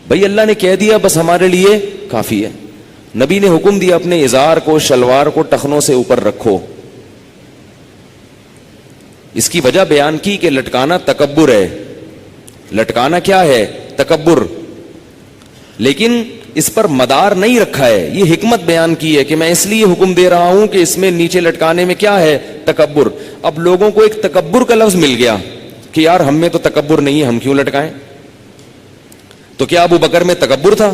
بھائی اللہ نے کہہ دیا بس ہمارے لیے کافی ہے. نبی نے حکم دیا اپنے ازار کو شلوار کو ٹخنوں سے اوپر رکھو. اس کی وجہ بیان کی کہ لٹکانا تکبر ہے. لٹکانا کیا ہے؟ تکبر. لیکن اس پر مدار نہیں رکھا ہے, یہ حکمت بیان کی ہے کہ میں اس لیے حکم دے رہا ہوں کہ اس میں نیچے لٹکانے میں کیا ہے؟ تکبر. اب لوگوں کو ایک تکبر کا لفظ مل گیا کہ یار ہم میں تو تکبر نہیں ہے, ہم کیوں لٹکائیں؟ تو کیا ابو بکر میں تکبر تھا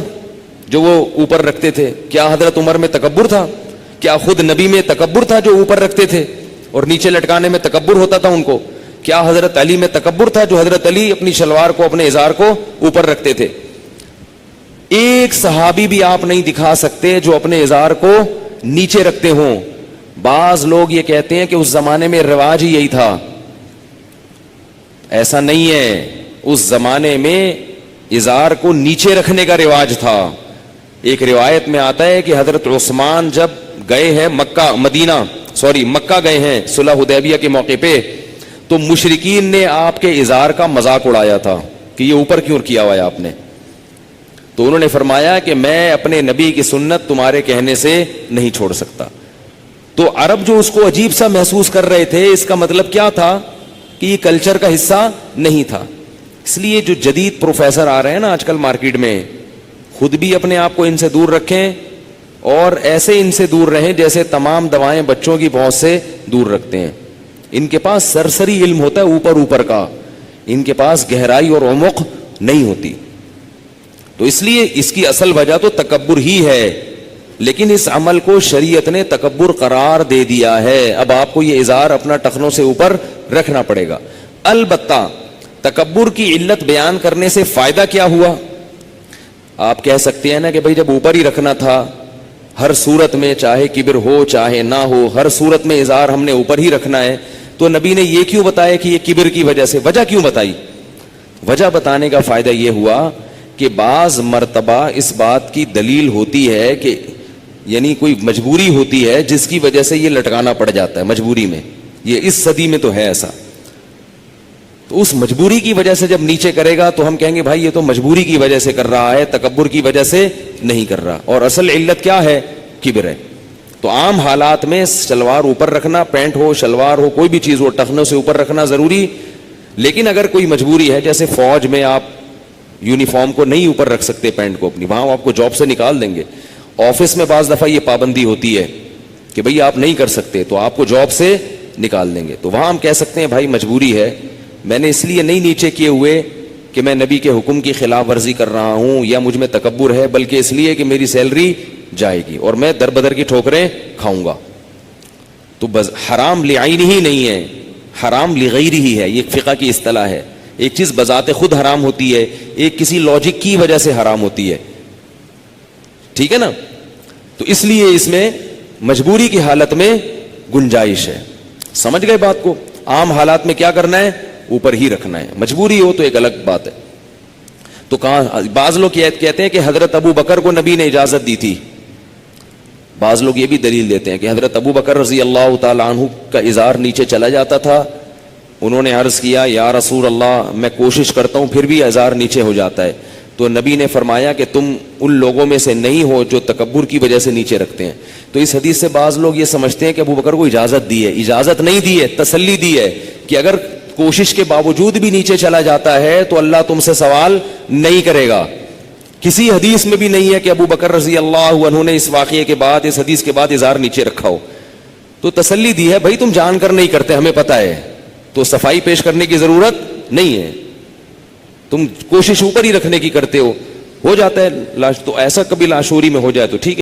جو وہ اوپر رکھتے تھے؟ کیا حضرت عمر میں تکبر تھا؟ کیا خود نبی میں تکبر تھا جو اوپر رکھتے تھے اور نیچے لٹکانے میں تکبر ہوتا تھا ان کو؟ کیا حضرت علی میں تکبر تھا جو حضرت علی اپنی شلوار کو اپنے ازار کو اوپر رکھتے تھے؟ ایک صحابی بھی آپ نہیں دکھا سکتے جو اپنے ازار کو نیچے رکھتے ہوں. بعض لوگ یہ کہتے ہیں کہ اس زمانے میں رواج ہی یہی تھا. ایسا نہیں ہے. اس زمانے میں ازار کو نیچے رکھنے کا رواج تھا. ایک روایت میں آتا ہے کہ حضرت عثمان جب گئے ہیں مکہ گئے ہیں صلح حدیبیہ کے موقع پہ, تو مشرکین نے آپ کے ازار کا مذاق اڑایا تھا کہ یہ اوپر کیوں کیا ہوا ہے آپ نے. تو انہوں نے فرمایا کہ میں اپنے نبی کی سنت تمہارے کہنے سے نہیں چھوڑ سکتا. تو عرب جو اس کو عجیب سا محسوس کر رہے تھے, اس کا مطلب کیا تھا کہ یہ کلچر کا حصہ نہیں تھا. اس لیے جو جدید پروفیسر آ رہے ہیں نا آج کل مارکیٹ میں, خود بھی اپنے آپ کو ان سے دور رکھیں اور ایسے ان سے دور رہیں جیسے تمام دوائیں بچوں کی پہنچ سے دور رکھتے ہیں. ان کے پاس سرسری علم ہوتا ہے اوپر کا, ان کے پاس گہرائی اور عمق نہیں ہوتی. تو اس لیے اس کی اصل وجہ تو تکبر ہی ہے, لیکن اس عمل کو شریعت نے تکبر قرار دے دیا ہے. اب آپ کو یہ ازار اپنا ٹخنوں سے اوپر رکھنا پڑے گا. البتہ تکبر کی علت بیان کرنے سے فائدہ کیا ہوا؟ آپ کہہ سکتے ہیں نا کہ بھائی جب اوپر ہی رکھنا تھا, ہر صورت میں چاہے کبر ہو چاہے نہ ہو, ہر صورت میں ازار ہم نے اوپر ہی رکھنا ہے, تو نبی نے یہ کیوں بتایا کہ یہ کبر کی وجہ سے؟ وجہ کیوں بتائی؟ وجہ بتانے کا فائدہ یہ ہوا کہ بعض مرتبہ اس بات کی دلیل ہوتی ہے کہ یعنی کوئی مجبوری ہوتی ہے جس کی وجہ سے یہ لٹکانا پڑ جاتا ہے مجبوری میں. یہ اس صدی میں تو ہے ایسا. تو اس مجبوری کی وجہ سے جب نیچے کرے گا تو ہم کہیں گے بھائی یہ تو مجبوری کی وجہ سے کر رہا ہے, تکبر کی وجہ سے نہیں کر رہا. اور اصل علت کیا ہے؟ کبر ہے. تو عام حالات میں شلوار اوپر رکھنا, پینٹ ہو شلوار ہو کوئی بھی چیز ہو, ٹخنوں سے اوپر رکھنا ضروری. لیکن اگر کوئی مجبوری ہے, جیسے فوج میں آپ یونیفارم کو نہیں اوپر رکھ سکتے پینٹ کو اپنی, وہاں آپ کو جاب سے نکال دیں گے. آفس میں بعض دفعہ یہ پابندی ہوتی ہے کہ بھئی آپ نہیں کر سکتے, تو آپ کو جاب سے نکال دیں گے. تو وہاں ہم کہہ سکتے ہیں بھائی مجبوری ہے, میں نے اس لیے نہیں نیچے کیے ہوئے کہ میں نبی کے حکم کی خلاف ورزی کر رہا ہوں یا مجھ میں تکبر ہے, بلکہ اس لیے کہ میری سیلری جائے گی اور میں در بدر کی ٹھوکریں کھاؤں گا. تو بس حرام لعین ہی نہیں ہے, حرام لغیرہ ہی ہے. یہ فقہ کی اصطلاح ہے. ایک چیز بذات خود حرام ہوتی ہے, ایک کسی لاجک کی وجہ سے حرام ہوتی ہے. ٹھیک ہے نا؟ تو اس لیے اس میں مجبوری کی حالت میں گنجائش ہے. سمجھ گئے بات کو؟ عام حالات میں کیا کرنا ہے؟ اوپر ہی رکھنا ہے. مجبوری ہو تو ایک الگ بات ہے. تو کہاں بعض لوگ کہتے ہیں کہ حضرت ابو بکر کو نبی نے اجازت دی تھی. بعض لوگ یہ بھی دلیل دیتے ہیں کہ حضرت ابو بکر رضی اللہ تعالی عنہ کا ازار نیچے چلا جاتا تھا, انہوں نے عرض کیا یا رسول اللہ میں کوشش کرتا ہوں پھر بھی ازار نیچے ہو جاتا ہے. تو نبی نے فرمایا کہ تم ان لوگوں میں سے نہیں ہو جو تکبر کی وجہ سے نیچے رکھتے ہیں. تو اس حدیث سے بعض لوگ یہ سمجھتے ہیں کہ ابو بکر کو اجازت دی ہے. اجازت نہیں دی ہے, تسلی دی ہے کہ اگر کوشش کے باوجود بھی نیچے چلا جاتا ہے تو اللہ تم سے سوال نہیں کرے گا. کسی حدیث میں بھی نہیں ہے کہ ابو بکر رضی اللہ عنہ نے اس واقعے کے بعد, اس حدیث کے بعد ازار نیچے رکھا ہو. تو تسلی دی ہے بھائی تم جان کر نہیں کرتے, ہمیں پتہ ہے, تو صفائی پیش کرنے کی ضرورت نہیں ہے, تم کوشش اوپر ہی رکھنے کی کرتے ہو جاتا ہے. تو ایسا کبھی لاشعوری میں ہو جائے تو ٹھیک ہے.